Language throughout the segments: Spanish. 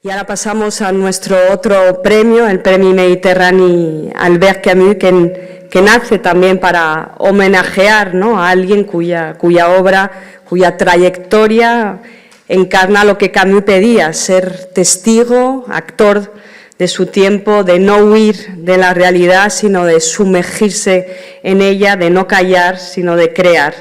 Y ahora pasamos a nuestro otro premio, el Premio Mediterráneo Albert Camus, que nace también para homenajear, ¿no?, a alguien cuya obra, cuya trayectoria encarna lo que Camus pedía: ser testigo, actor de su tiempo, de no huir de la realidad, sino de sumergirse en ella, de no callar, sino de crear.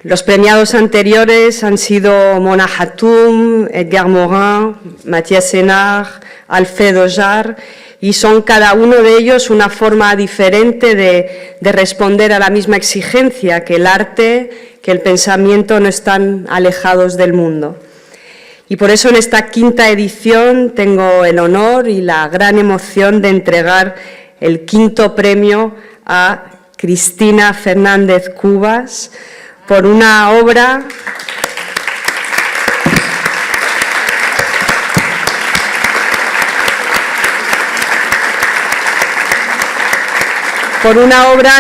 Los premiados anteriores han sido Mona Hatoum, Edgar Morin, Mathias Sénard, Alfredo Jarre, y son cada uno de ellos una forma diferente de responder a la misma exigencia, que el arte, que el pensamiento no están alejados del mundo. Y por eso en esta quinta edición tengo el honor y la gran emoción de entregar el quinto premio a Cristina Fernández Cubas, por una obra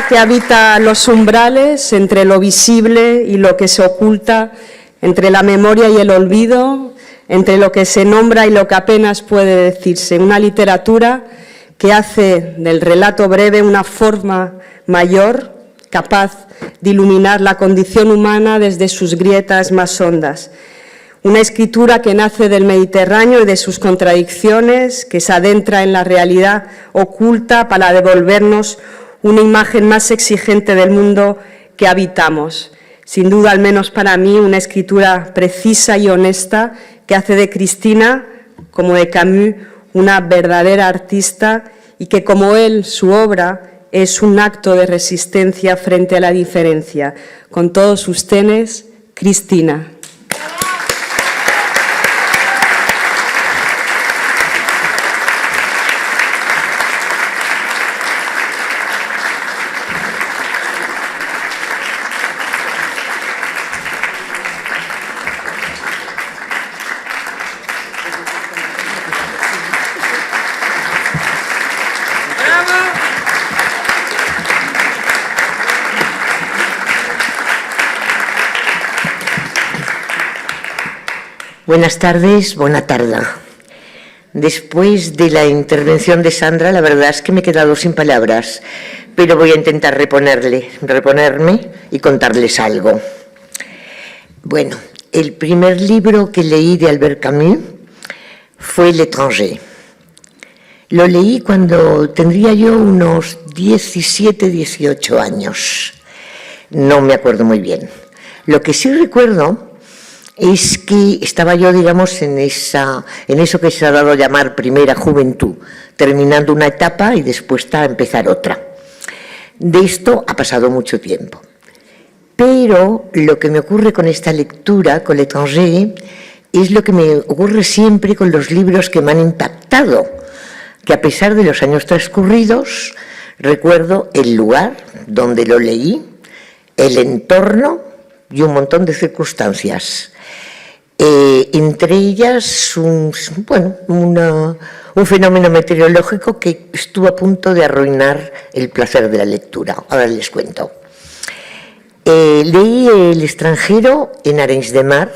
que habita los umbrales entre lo visible y lo que se oculta, entre la memoria y el olvido, entre lo que se nombra y lo que apenas puede decirse. Una literatura que hace del relato breve una forma mayor, capaz de iluminar la condición humana desde sus grietas más hondas. Una escritura que nace del Mediterráneo y de sus contradicciones, que se adentra en la realidad oculta para devolvernos una imagen más exigente del mundo que habitamos. Sin duda, al menos para mí, una escritura precisa y honesta que hace de Cristina, como de Camus, una verdadera artista, y que, como él, su obra es un acto de resistencia frente a la diferencia. Con todos ustedes, Cristina. Buenas tardes, buena tarde. Después de la intervención de Sandra, la verdad es que me he quedado sin palabras, pero voy a intentar reponerme y contarles algo. Bueno, el primer libro que leí de Albert Camus fue L'Étranger. Lo leí cuando tendría yo unos 17, 18 años. No me acuerdo muy bien. Lo que sí recuerdo es que estaba yo, digamos, en eso que se ha dado a llamar primera juventud, terminando una etapa y después a empezar otra. De esto ha pasado mucho tiempo. Pero lo que me ocurre con esta lectura, con L'Étranger, es lo que me ocurre siempre con los libros que me han impactado, que a pesar de los años transcurridos, recuerdo el lugar donde lo leí, el entorno y un montón de circunstancias. Entre ellas un fenómeno meteorológico que estuvo a punto de arruinar el placer de la lectura. Ahora les cuento. Leí El extranjero en Arenys de Mar,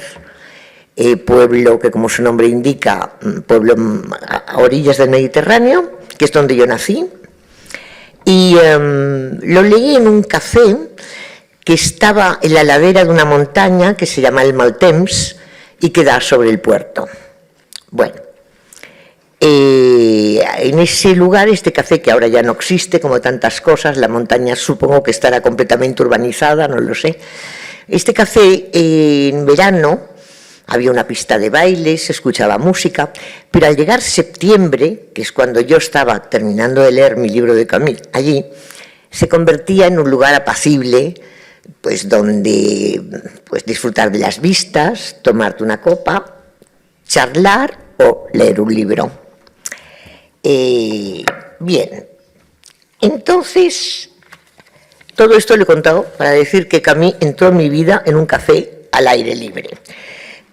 pueblo que, como su nombre indica, pueblo a orillas del Mediterráneo, que es donde yo nací, y lo leí en un café que estaba en la ladera de una montaña que se llama el Maltemps y que da sobre el puerto. Bueno, en ese lugar, este café, que ahora ya no existe, como tantas cosas, la montaña supongo que estará completamente urbanizada, no lo sé. Este café, en verano, había una pista de baile, se escuchaba música, pero al llegar septiembre, que es cuando yo estaba terminando de leer mi libro de Camus allí, se convertía en un lugar apacible, pues donde disfrutar de las vistas, tomarte una copa, charlar o leer un libro. Bien, entonces, todo esto lo he contado para decir que Camus entró en mi vida en un café al aire libre.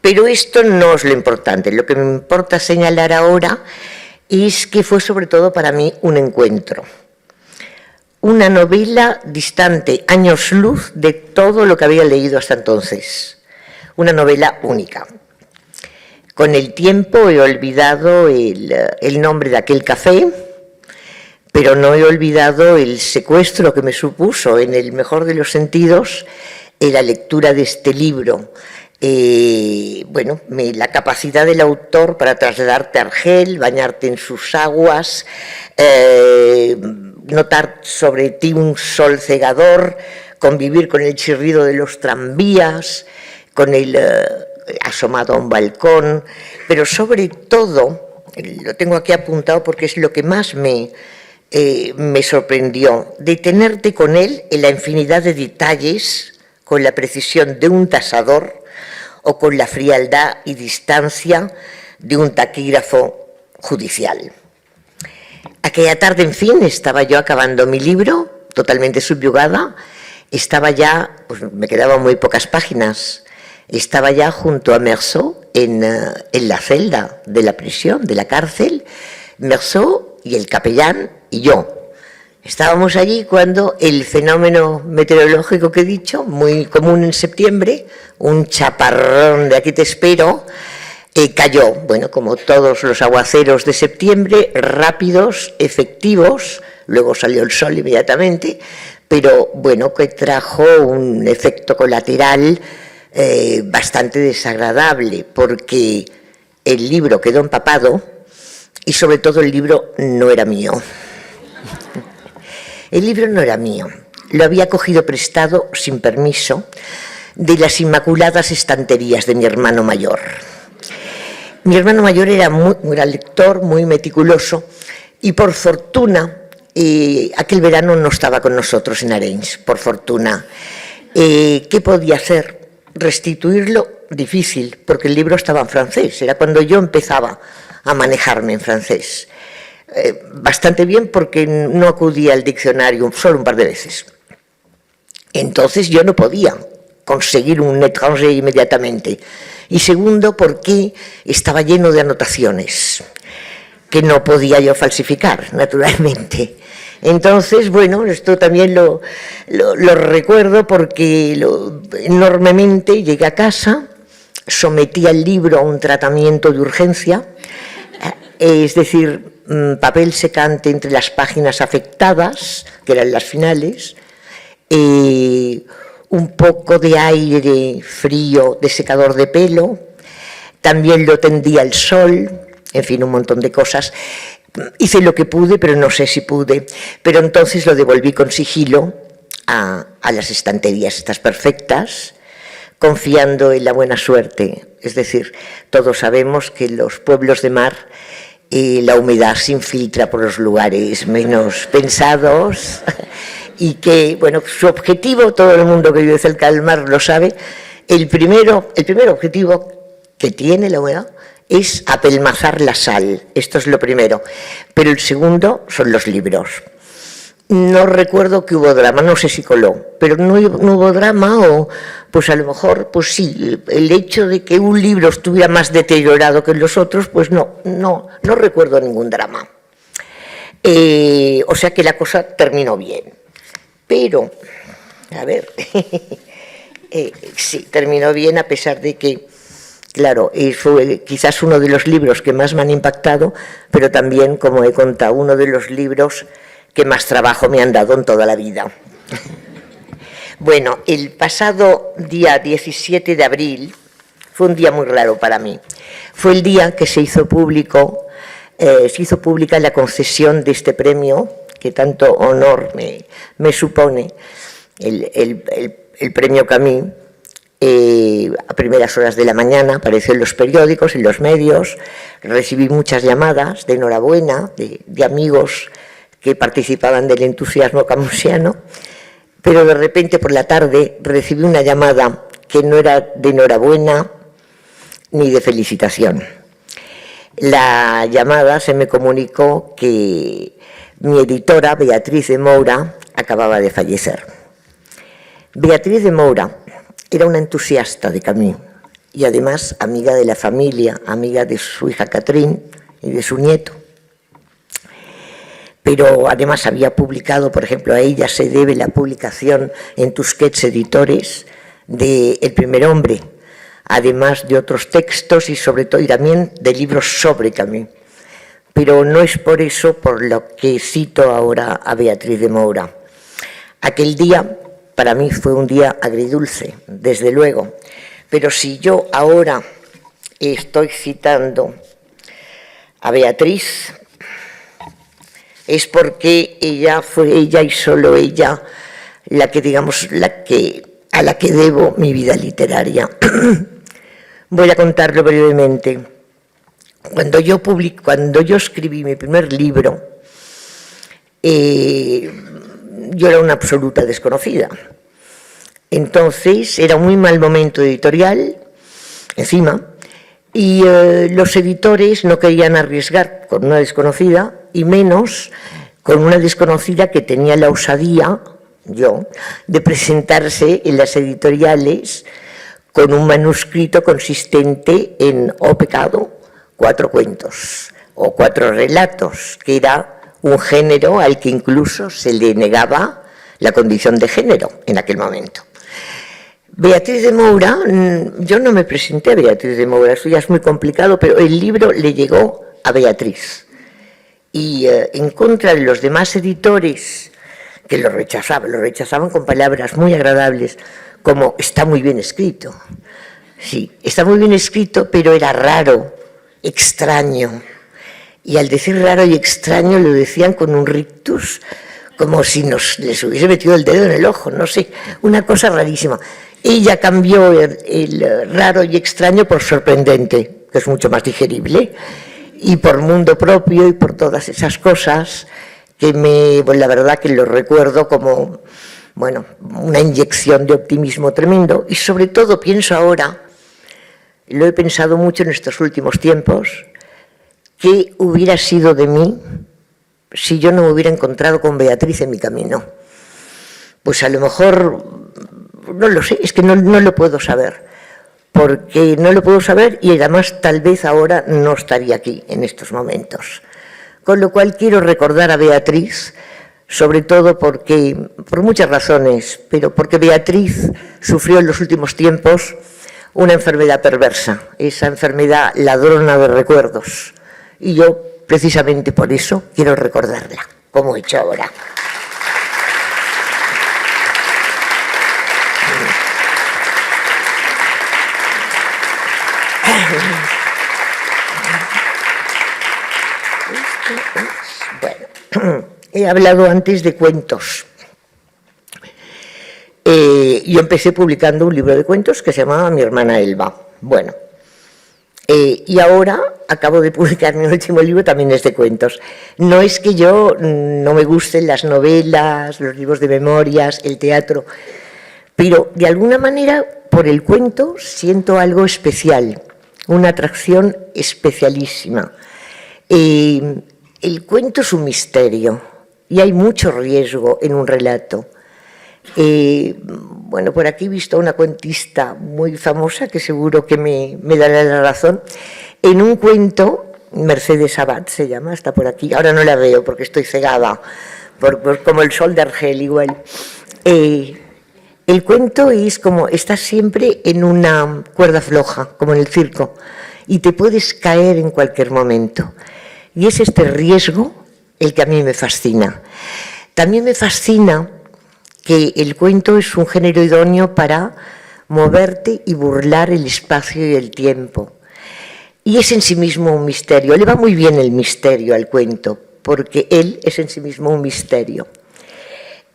Pero esto no es lo importante. Lo que me importa señalar ahora es que fue sobre todo para mí un encuentro. Una novela distante, años luz, de todo lo que había leído hasta entonces. Una novela única. Con el tiempo he olvidado el nombre de aquel café, pero no he olvidado el secuestro que me supuso, en el mejor de los sentidos, la lectura de este libro. La capacidad del autor para trasladarte a Argel, bañarte en sus aguas, notar sobre ti un sol cegador, convivir con el chirrido de los tranvías, con el asomado a un balcón, pero sobre todo, lo tengo aquí apuntado porque es lo que más me sorprendió, detenerte con él en la infinidad de detalles, con la precisión de un tasador o con la frialdad y distancia de un taquígrafo judicial. Aquella tarde, en fin, estaba yo acabando mi libro, totalmente subyugada, estaba ya, pues me quedaban muy pocas páginas, estaba ya junto a Meursault en la celda de la prisión, de la cárcel, Meursault y el capellán y yo. Estábamos allí cuando el fenómeno meteorológico que he dicho, muy común en septiembre, un chaparrón de aquí te espero, cayó. Bueno, como todos los aguaceros de septiembre, rápidos, efectivos, luego salió el sol inmediatamente, pero bueno, que trajo un efecto colateral bastante desagradable, porque el libro quedó empapado y sobre todo el libro no era mío. El libro no era mío, lo había cogido prestado sin permiso de las inmaculadas estanterías de mi hermano mayor. Mi hermano mayor era lector, muy meticuloso, y por fortuna, aquel verano no estaba con nosotros en Arenys, por fortuna. ¿Qué podía hacer? Restituirlo, difícil, porque el libro estaba en francés, era cuando yo empezaba a manejarme en francés. Bastante bien porque no acudía al diccionario solo un par de veces. Entonces yo no podía conseguir un étranger inmediatamente. Y segundo, porque estaba lleno de anotaciones que no podía yo falsificar, naturalmente. Entonces, bueno, esto también lo recuerdo porque enormemente llegué a casa, sometí al libro a un tratamiento de urgencia, es decir, papel secante entre las páginas afectadas, que eran las finales, un poco de aire frío de secador de pelo, también lo tendí al sol, en fin, un montón de cosas. Hice lo que pude, pero no sé si pude, pero entonces lo devolví con sigilo a las estanterías estas perfectas, confiando en la buena suerte. Es decir, todos sabemos que en los pueblos de mar la humedad se infiltra por los lugares menos pensados y que, bueno, su objetivo, todo el mundo que vive cerca del mar lo sabe, el primer objetivo que tiene la humedad es apelmazar la sal, esto es lo primero, pero el segundo son los libros. No recuerdo que hubo drama, no sé si coló, pero no hubo drama o pues a lo mejor, pues sí, el hecho de que un libro estuviera más deteriorado que los otros, pues no recuerdo ningún drama. O sea que la cosa terminó bien. Pero, a ver, sí, terminó bien a pesar de que, claro, fue quizás uno de los libros que más me han impactado, pero también, como he contado, uno de los libros que más trabajo me han dado en toda la vida. Bueno, el pasado día 17 de abril fue un día muy raro para mí. Fue el día que se hizo pública la concesión de este premio, que tanto honor me supone, el premio Camus. A primeras horas de la mañana apareció en los periódicos, en los medios, recibí muchas llamadas de enhorabuena, de amigos que participaban del entusiasmo camusiano, pero de repente por la tarde recibí una llamada que no era de enhorabuena ni de felicitación. La llamada se me comunicó que mi editora, Beatriz de Moura, acababa de fallecer. Beatriz de Moura era una entusiasta de Camus y además amiga de la familia, amiga de su hija Catherine y de su nieto. Pero además había publicado, por ejemplo, a ella se debe la publicación en Tusquets Editores de El primer hombre. además de otros textos y sobre todo y también de libros sobre Camus. Pero no es por eso por lo que cito ahora a Beatriz de Moura. Aquel día para mí fue un día agridulce, desde luego, pero si yo ahora estoy citando a Beatriz, es porque ella fue ella y solo ella la que, digamos, a la que debo mi vida literaria. Voy a contarlo brevemente. Cuando yo escribí mi primer libro, yo era una absoluta desconocida. Entonces era un muy mal momento editorial, encima, y los editores no querían arriesgar con una desconocida, y menos con una desconocida que tenía la osadía, yo, de presentarse en las editoriales con un manuscrito consistente en O pecado, 4 cuentos o 4 relatos, que era un género al que incluso se le negaba la condición de género en aquel momento. Beatriz de Moura, yo no me presenté a Beatriz de Moura, eso ya es muy complicado, pero el libro le llegó a Beatriz. Y en contra de los demás editores que lo rechazaban con palabras muy agradables, como está muy bien escrito. Sí, está muy bien escrito, pero era raro, extraño. Y al decir raro y extraño lo decían con un rictus, como si les hubiese metido el dedo en el ojo, no sé, una cosa rarísima. Ella cambió el raro y extraño por sorprendente, que es mucho más digerible, y por mundo propio y por todas esas cosas que la verdad que lo recuerdo como, bueno, una inyección de optimismo tremendo. Y sobre todo pienso ahora, lo he pensado mucho en estos últimos tiempos, ¿qué hubiera sido de mí si yo no me hubiera encontrado con Beatriz en mi camino? Pues a lo mejor, no lo sé, es que no lo puedo saber, porque no lo puedo saber y además tal vez ahora no estaría aquí en estos momentos. Con lo cual quiero recordar a Beatriz, sobre todo porque, por muchas razones, pero porque Beatriz sufrió en los últimos tiempos una enfermedad perversa, esa enfermedad ladrona de recuerdos. Y yo, precisamente por eso, quiero recordarla, como he hecho ahora. Bueno, he hablado antes de cuentos. Yo empecé publicando un libro de cuentos que se llamaba Mi hermana Elba. Bueno, y ahora acabo de publicar mi último libro, también es de cuentos. No es que yo no me gusten las novelas, los libros de memorias, el teatro, pero de alguna manera por el cuento siento algo especial, una atracción especialísima. El cuento es un misterio y hay mucho riesgo en un relato. Bueno, por aquí he visto a una cuentista muy famosa que seguro que me dará la razón. En un cuento, Mercedes Abad se llama, está por aquí, ahora no la veo porque estoy cegada, como el sol de Argel igual. El cuento es como, estás siempre en una cuerda floja, como en el circo, y te puedes caer en cualquier momento. Y es este riesgo el que a mí me fascina. También me fascina que el cuento es un género idóneo para moverte y burlar el espacio y el tiempo. Y es en sí mismo un misterio. Le va muy bien el misterio al cuento, porque él es en sí mismo un misterio.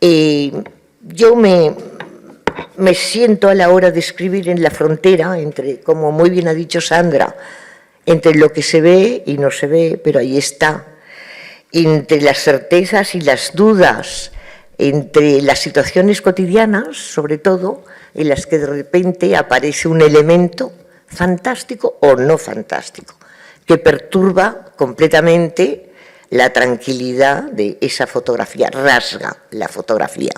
Yo me siento a la hora de escribir en la frontera entre, como muy bien ha dicho Sandra, entre lo que se ve y no se ve, pero ahí está, entre las certezas y las dudas, entre las situaciones cotidianas, sobre todo, en las que de repente aparece un elemento fantástico o no fantástico, que perturba completamente la tranquilidad de esa fotografía, rasga la fotografía.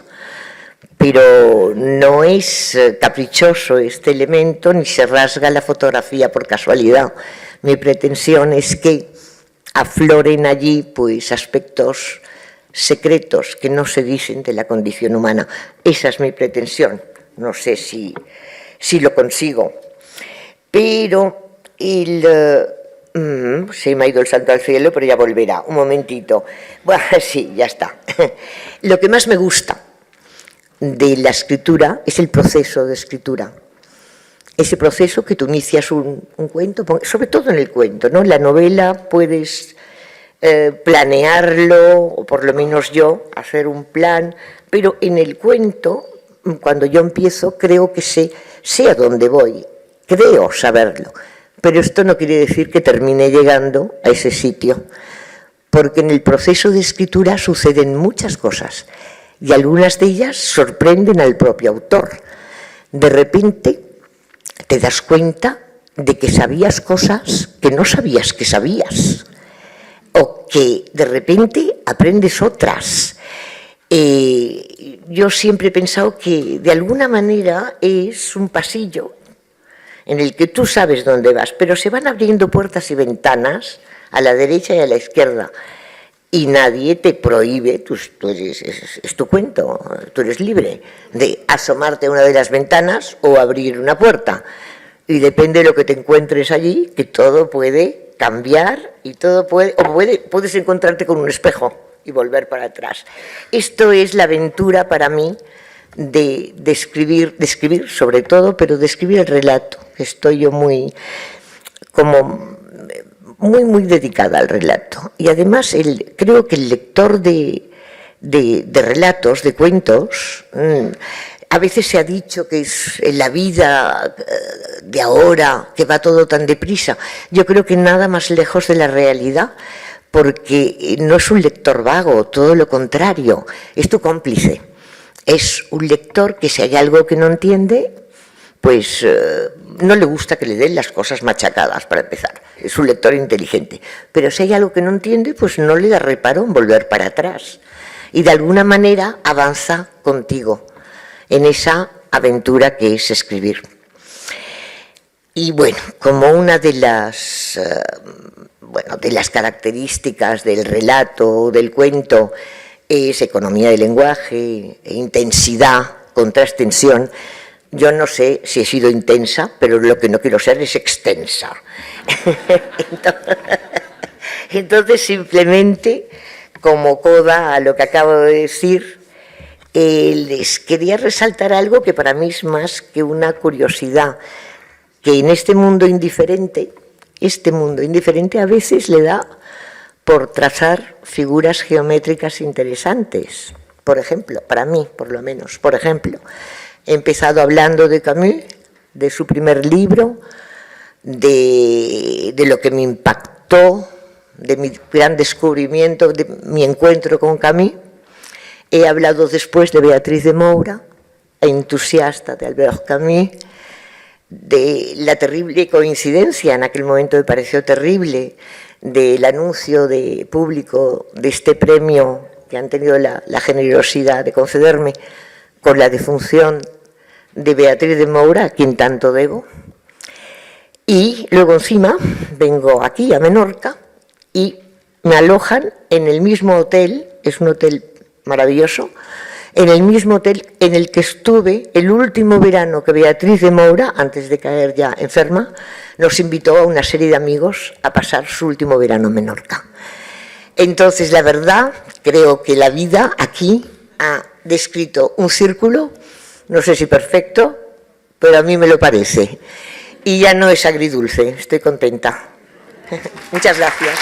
Pero no es caprichoso este elemento, ni se rasga la fotografía por casualidad. Mi pretensión es que afloren allí pues aspectos secretos que no se dicen de la condición humana. Esa es mi pretensión. No sé si lo consigo. Pero se me ha ido el santo al cielo, pero ya volverá. Un momentito. Bueno, sí, ya está. Lo que más me gusta de la escritura es el proceso de escritura. Ese proceso que tú inicias un cuento, sobre todo en el cuento, ¿no? La novela puedes planearlo, o por lo menos yo, hacer un plan, pero en el cuento, cuando yo empiezo, creo que sé a dónde voy, creo saberlo, pero esto no quiere decir que termine llegando a ese sitio, porque en el proceso de escritura suceden muchas cosas y algunas de ellas sorprenden al propio autor. De repente te das cuenta de que sabías cosas que no sabías que sabías, o que de repente aprendes otras. Yo siempre he pensado que de alguna manera es un pasillo en el que tú sabes dónde vas, pero se van abriendo puertas y ventanas a la derecha y a la izquierda, y nadie te prohíbe, es tu cuento, tú eres libre de asomarte a una de las ventanas o abrir una puerta, y depende de lo que te encuentres allí, que todo puede cambiar y todo puedes encontrarte con un espejo y volver para atrás. Esto es la aventura para mí de escribir sobre todo, pero de escribir el relato. Estoy yo muy dedicada al relato. Y además creo que el lector de relatos, de cuentos, a veces se ha dicho que es en la vida de ahora, que va todo tan deprisa. Yo creo que nada más lejos de la realidad, porque no es un lector vago, todo lo contrario, es tu cómplice. Es un lector que si hay algo que no entiende, pues no le gusta que le den las cosas machacadas, para empezar. Es un lector inteligente. Pero si hay algo que no entiende, pues no le da reparo en volver para atrás. Y de alguna manera avanza contigo en esa aventura que es escribir. Y bueno, como una de las características del relato o del cuento es economía del lenguaje, intensidad contra extensión, yo no sé si he sido intensa, pero lo que no quiero ser es extensa. Entonces, simplemente, como coda a lo que acabo de decir, les quería resaltar algo que para mí es más que una curiosidad, que en este mundo indiferente a veces le da por trazar figuras geométricas interesantes. Por ejemplo, para mí, por lo menos, he empezado hablando de Camus, de su primer libro, de lo que me impactó, de mi gran descubrimiento, de mi encuentro con Camus. He hablado después de Beatriz de Moura, entusiasta de Albert Camus, de la terrible coincidencia, en aquel momento me pareció terrible, del anuncio público de este premio que han tenido la generosidad de concederme con la defunción de Beatriz de Moura, a quien tanto debo. Y luego encima vengo aquí a Menorca y me alojan en el mismo hotel, es un hotel maravilloso, en el mismo hotel en el que estuve el último verano que Beatriz de Moura, antes de caer ya enferma, nos invitó a una serie de amigos a pasar su último verano en Menorca. Entonces, la verdad, creo que la vida aquí ha descrito un círculo, no sé si perfecto, pero a mí me lo parece. Y ya no es agridulce, estoy contenta. Muchas gracias.